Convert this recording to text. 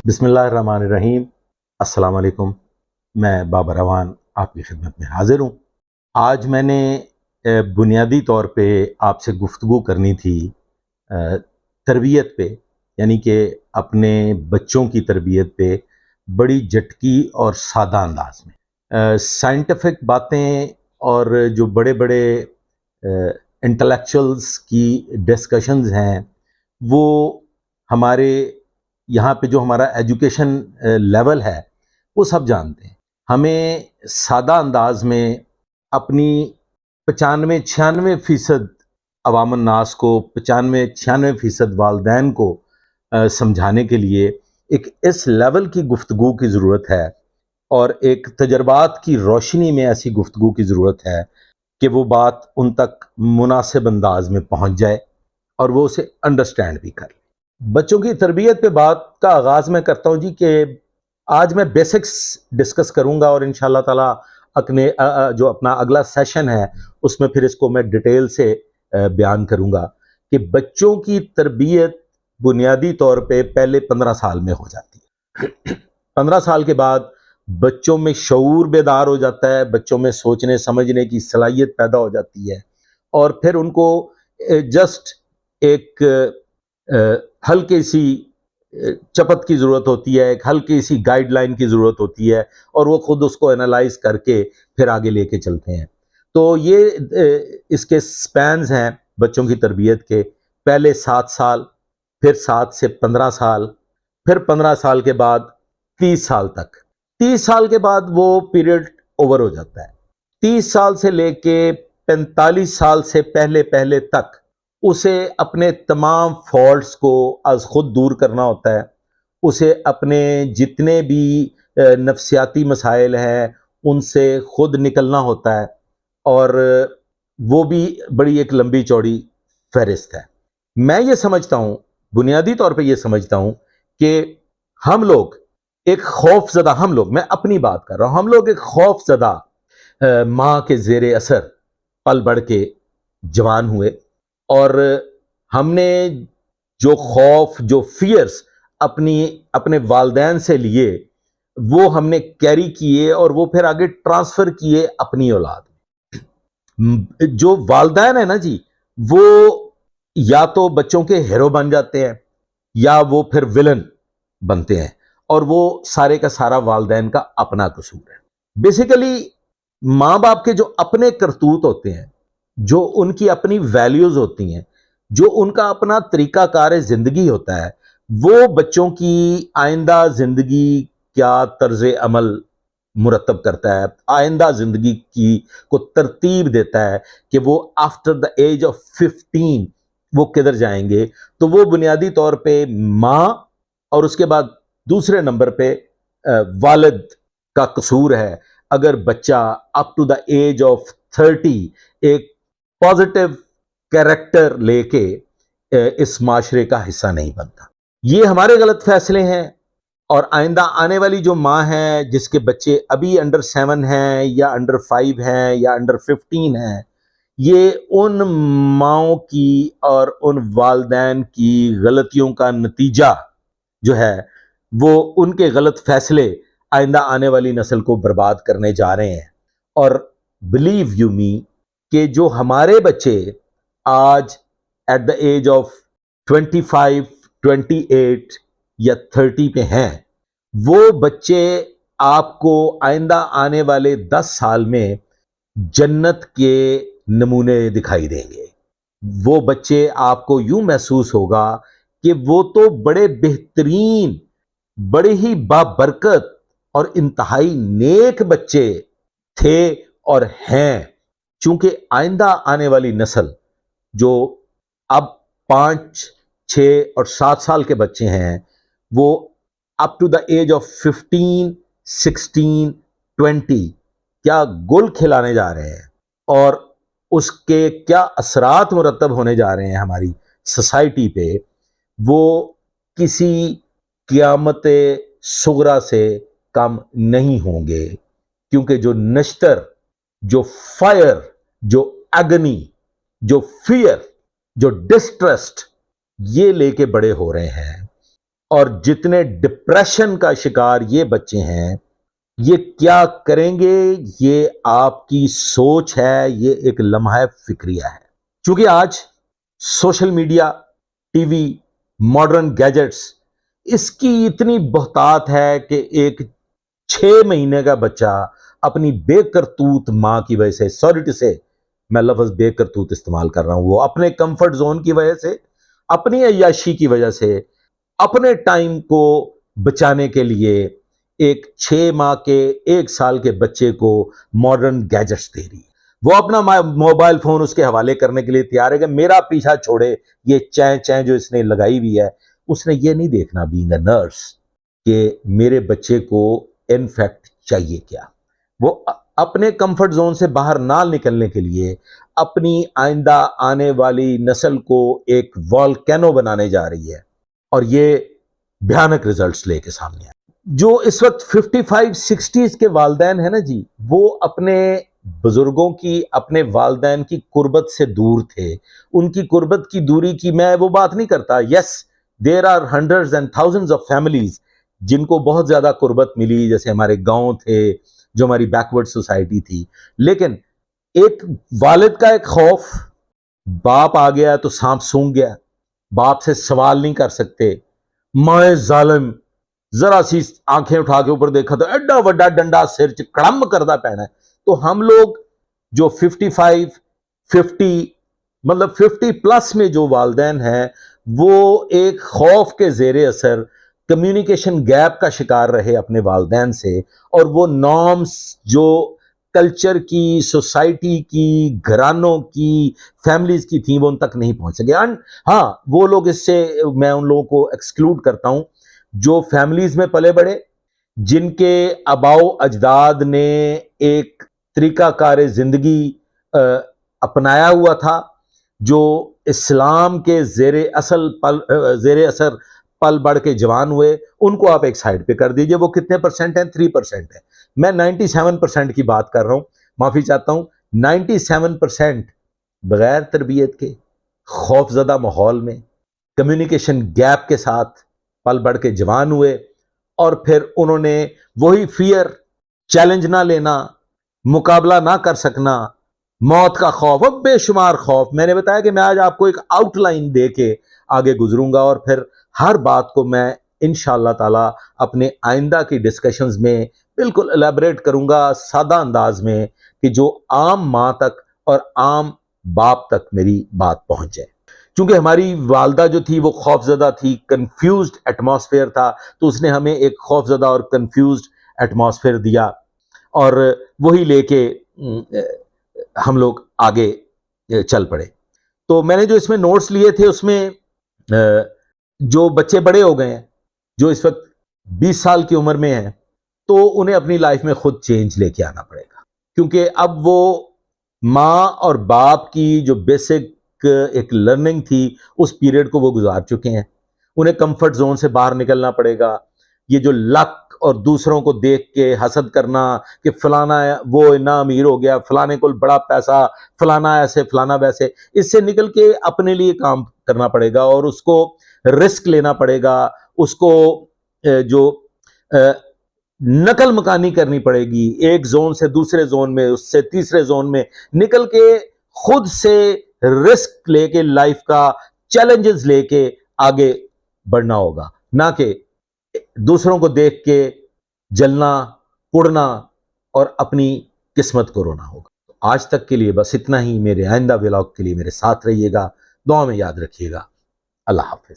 بسم اللہ الرحمن الرحیم۔ السلام علیکم، میں بابر روان آپ کی خدمت میں حاضر ہوں۔ آج میں نے بنیادی طور پہ آپ سے گفتگو کرنی تھی تربیت پہ، یعنی کہ اپنے بچوں کی تربیت پہ بڑی جھٹکی اور سادہ انداز میں سائنٹیفک باتیں اور جو بڑے بڑے انٹلیکچوئلس کی ڈسکشنز ہیں وہ ہمارے یہاں پہ جو ہمارا ایجوکیشن لیول ہے وہ سب جانتے ہیں۔ ہمیں سادہ انداز میں اپنی 95-96% عوام الناس کو، 95-96% والدین کو سمجھانے کے لیے ایک اس لیول کی گفتگو کی ضرورت ہے اور ایک تجربات کی روشنی میں ایسی گفتگو کی ضرورت ہے کہ وہ بات ان تک مناسب انداز میں پہنچ جائے اور وہ اسے انڈرسٹینڈ بھی کر لیں۔ بچوں کی تربیت پہ بات کا آغاز میں کرتا ہوں جی کہ آج میں بیسکس ڈسکس کروں گا اور انشاءاللہ تعالیٰ جو اپنا اگلا سیشن ہے اس میں پھر اس کو میں ڈیٹیل سے بیان کروں گا کہ بچوں کی تربیت بنیادی طور پہ پہلے 15 سال میں ہو جاتی ہے۔ 15 سال کے بعد بچوں میں شعور بیدار ہو جاتا ہے، بچوں میں سوچنے سمجھنے کی صلاحیت پیدا ہو جاتی ہے اور پھر ان کو جسٹ ایک ہلکی سی چپت کی ضرورت ہوتی ہے، ایک ہلکی سی گائیڈ لائن کی ضرورت ہوتی ہے اور وہ خود اس کو انالائز کر کے پھر آگے لے کے چلتے ہیں۔ تو یہ اس کے سپینز ہیں بچوں کی تربیت کے، پہلے 7 سال، پھر 7 سے 15 سال، پھر 15 سال کے بعد 30 سال تک۔ 30 سال کے بعد وہ پیریڈ اوور ہو جاتا ہے۔ 30 سال سے لے کے 45 سال سے پہلے تک اسے اپنے تمام فالٹس کو از خود دور کرنا ہوتا ہے، اسے اپنے جتنے بھی نفسیاتی مسائل ہیں ان سے خود نکلنا ہوتا ہے اور وہ بھی بڑی ایک لمبی چوڑی فہرست ہے۔ میں یہ سمجھتا ہوں، بنیادی طور پہ یہ سمجھتا ہوں کہ ہم لوگ ایک خوف زدہ، میں اپنی بات کر رہا ہوں، ہم لوگ ایک خوف زدہ ماں کے زیر اثر پل بڑھ کے جوان ہوئے اور ہم نے جو خوف، جو فیئرز اپنے والدین سے لیے وہ ہم نے کیری کیے اور وہ پھر آگے ٹرانسفر کیے اپنی اولاد میں۔ جو والدین ہیں نا جی، وہ یا تو بچوں کے ہیرو بن جاتے ہیں یا وہ پھر ولن بنتے ہیں اور وہ سارے کا سارا والدین کا اپنا قصور ہے۔ بیسیکلی ماں باپ کے جو اپنے کرتوت ہوتے ہیں، جو ان کی اپنی ویلیوز ہوتی ہیں، جو ان کا اپنا طریقہ کار زندگی ہوتا ہے، وہ بچوں کی آئندہ زندگی کیا طرز عمل مرتب کرتا ہے، آئندہ زندگی کی کو ترتیب دیتا ہے کہ وہ آفٹر دا ایج آف 15 وہ کدھر جائیں گے۔ تو وہ بنیادی طور پہ ماں اور اس کے بعد دوسرے نمبر پہ والد کا قصور ہے اگر بچہ up to the age of 30 ایک پازیٹیو کیریکٹر لے کے اس معاشرے کا حصہ نہیں بنتا۔ یہ ہمارے غلط فیصلے ہیں اور آئندہ آنے والی جو ماں ہے جس کے بچے ابھی انڈر 7 ہیں یا انڈر 5 ہیں یا انڈر 15 ہیں، یہ ان ماؤں کی اور ان والدین کی غلطیوں کا نتیجہ جو ہے وہ ان کے غلط فیصلے آئندہ آنے والی نسل کو برباد کرنے جا رہے ہیں۔ اور بلیو یو می کہ جو ہمارے بچے آج ایٹ دا ایج آف 25، 28 یا 30 پہ ہیں، وہ بچے آپ کو آئندہ آنے والے 10 سال میں جنت کے نمونے دکھائی دیں گے۔ وہ بچے آپ کو یوں محسوس ہوگا کہ وہ تو بڑے بہترین، بڑے ہی بابرکت اور انتہائی نیک بچے تھے اور ہیں، چونکہ آئندہ آنے والی نسل جو اب 5، 6 اور 7 سال کے بچے ہیں، وہ up to the age of 15، 16، 20 کیا گل کھلانے جا رہے ہیں اور اس کے کیا اثرات مرتب ہونے جا رہے ہیں ہماری سوسائٹی پہ، وہ کسی قیامت صغریٰ سے کم نہیں ہوں گے، کیونکہ جو نشتر، جو فائر، جو ایگنی، جو فیئر، جو ڈسٹرسٹ یہ لے کے بڑے ہو رہے ہیں۔ اور جتنے ڈپریشن کا شکار یہ بچے ہیں، یہ کیا کریں گے؟ یہ آپ کی سوچ ہے، یہ ایک لمحہ فکریہ ہے. چونکہ آج social media, TV, modern gadgets, اس کی اتنی بہتات ہے کہ ایک 6 مہینے کا بچہ اپنی بے کرتوت ماں کی وجہ سے، سوری ٹو سے میں لفظ بے کرتوت استعمال کر رہا ہوں، وہ اپنے کمفرٹ زون کی وجہ سے، اپنی عیاشی کی وجہ سے، اپنے ٹائم کو بچانے کے لیے ایک 6 ماہ کے 1 سال کے بچے کو ماڈرن گیجٹس دے رہی ہے. وہ اپنا موبائل فون اس کے حوالے کرنے کے لیے تیار ہے کہ میرا پیچھا چھوڑے. یہ چین چین جو اس نے لگائی ہوئی ہے، اس نے یہ نہیں دیکھنا بینگ اے نرس کہ میرے بچے کو انفیکٹ چاہیے کیا. وہ اپنے کمفرٹ زون سے باہر نہ نکلنے کے لیے اپنی آئندہ آنے والی نسل کو ایک والکینو بنانے جا رہی ہے، اور یہ بھیانک ریزلٹس لے کے سامنے آئے. جو اس وقت 55-60 کے والدین ہیں نا جی، وہ اپنے بزرگوں کی، اپنے والدین کی قربت سے دور تھے. ان کی قربت کی دوری کی میں وہ بات نہیں کرتا. Yes, there are hundreds and thousands of families جن کو بہت زیادہ قربت ملی، جیسے ہمارے گاؤں تھے، جو ہماری بیکورڈ سوسائٹی تھی. لیکن ایک والد کا ایک خوف، باپ آ گیا تو سانپ سونگ گیا، باپ سے سوال نہیں کر سکتے. ماں ظالم، ذرا سی آنکھیں اٹھا کے اوپر دیکھا تو ایڈا وڈا ڈنڈا سر چ کڑم کردہ پینا ہے. تو ہم لوگ جو 55-50 مطلب 50+ میں جو والدین ہیں، وہ ایک خوف کے زیر اثر کمیونیکیشن گیپ کا شکار رہے اپنے والدین سے، اور وہ نارمز جو کلچر کی، سوسائٹی کی، گھرانوں کی، فیملیز کی تھیں، وہ ان تک نہیں پہنچ سکے. ہاں، وہ لوگ، اس سے میں ان لوگوں کو ایکسکلوڈ کرتا ہوں جو فیملیز میں پلے بڑے، جن کے آباؤ اجداد نے ایک طریقہ کار زندگی اپنایا ہوا تھا جو اسلام کے زیر اثر پل بڑھ کے جوان ہوئے. ان کو آپ ایک سائڈ پہ کر دیجئے. وہ کتنے پرسنٹ ہیں؟ 3% ہے. میں 97% کی بات کر رہا ہوں، معافی چاہتا ہوں. 97% بغیر تربیت کے، خوف زدہ ماحول میں، کمیونیکیشن گیپ کے ساتھ پل بڑھ کے جوان ہوئے، اور پھر انہوں نے وہی فیئر، چیلنج نہ لینا، مقابلہ نہ کر سکنا، موت کا خوف، اب بے شمار خوف. میں نے بتایا کہ میں آج آپ کو ایک آؤٹ لائن دے کے آگے گزروں گا، اور پھر ہر بات کو میں انشاءاللہ تعالی اپنے آئندہ کی ڈسکشنز میں بالکل الیبریٹ کروں گا، سادہ انداز میں، کہ جو عام ماں تک اور عام باپ تک میری بات پہنچ جائے. چونکہ ہماری والدہ جو تھی وہ خوف زدہ تھی، کنفیوزڈ ایٹماسفیئر تھا، تو اس نے ہمیں ایک خوف زدہ اور کنفیوزڈ ایٹماسفیئر دیا، اور وہی لے کے ہم لوگ آگے چل پڑے. تو میں نے جو اس میں نوٹس لیے تھے، اس میں جو بچے بڑے ہو گئے ہیں، جو اس وقت 20 سال کی عمر میں ہیں، تو انہیں اپنی لائف میں خود چینج لے کے آنا پڑے گا. کیونکہ اب وہ ماں اور باپ کی جو بیسک ایک لرننگ تھی، اس پیریڈ کو وہ گزار چکے ہیں. انہیں کمفرٹ زون سے باہر نکلنا پڑے گا. یہ جو لک اور دوسروں کو دیکھ کے حسد کرنا کہ فلانا وہ اتنا امیر ہو گیا، فلانے کو بڑا پیسہ، فلانا ایسے، فلانا ویسے، اس سے نکل کے اپنے لیے کام کرنا پڑے گا، اور اس کو رسک لینا پڑے گا. اس کو جو نقل مکانی کرنی پڑے گی، ایک زون سے دوسرے زون میں، اس سے تیسرے زون میں نکل کے، خود سے رسک لے کے، لائف کا چیلنجز لے کے آگے بڑھنا ہوگا، نہ کہ دوسروں کو دیکھ کے جلنا، اڑنا اور اپنی قسمت کو رونا ہوگا. آج تک کے لیے بس اتنا ہی. میرے آئندہ ولاگ کے لیے میرے ساتھ رہیے گا، دعا میں یاد رکھیے گا. اللہ حافظ.